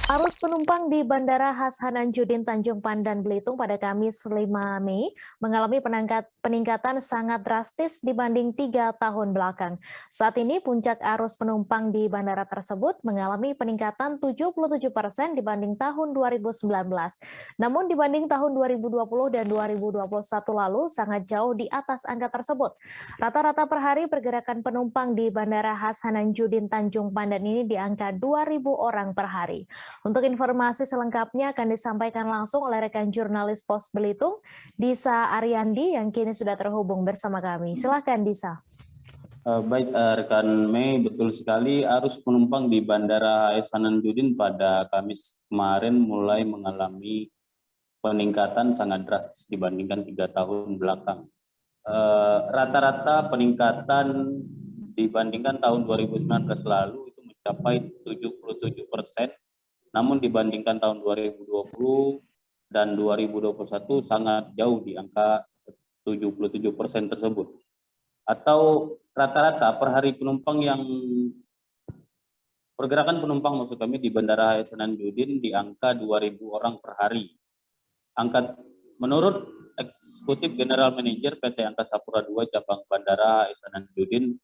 Arus penumpang di Bandara Hasanuddin Tanjung Pandan Belitung pada Kamis 5 Mei mengalami peningkatan sangat drastis dibanding 3 tahun belakang. Saat ini puncak arus penumpang di bandara tersebut mengalami peningkatan 77% dibanding tahun 2019. Namun dibanding tahun 2020 dan 2021 lalu sangat jauh di atas angka tersebut. Rata-rata per hari pergerakan penumpang di Bandara Hasanuddin Tanjung Pandan ini di angka 2.000 orang per hari. Untuk informasi selengkapnya akan disampaikan langsung oleh rekan jurnalis Pos Belitung, Disa Ariandi yang kini sudah terhubung bersama kami. Silakan Disa. Baik rekan Mei, betul sekali arus penumpang di Bandara Hasanuddin pada Kamis kemarin mulai mengalami peningkatan sangat drastis dibandingkan 3 tahun belakang. Rata-rata peningkatan dibandingkan tahun 2019 lalu itu mencapai 77%, namun dibandingkan tahun 2020 dan 2021 sangat jauh di angka 77% tersebut. Atau rata-rata per hari penumpang pergerakan penumpang maksud kami di Bandara Hasanuddin di angka 2.000 orang per hari. Menurut Eksekutif General Manager PT Angkasa Pura II Cabang Bandara Hasanuddin,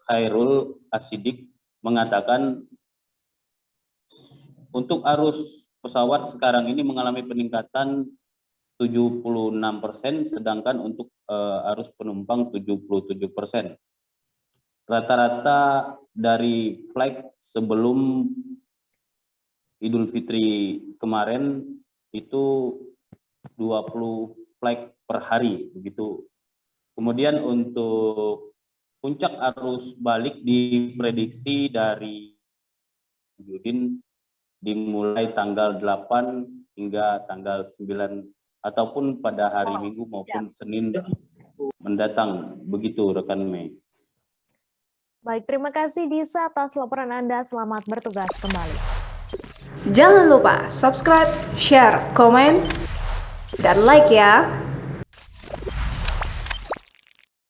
Khairul Asidik, mengatakan untuk arus pesawat sekarang ini mengalami peningkatan 76%, sedangkan untuk arus penumpang 77%. Rata-rata dari flight sebelum Idul Fitri kemarin itu 20 flight per hari begitu. Kemudian untuk puncak arus balik diprediksi dari Udin dimulai tanggal 8 hingga tanggal 9 ataupun pada hari Minggu maupun Senin mendatang. Begitu rekan Mei. Baik, terima kasih Disa atas laporan Anda. Selamat bertugas kembali. Jangan lupa subscribe, share, komen, dan like ya.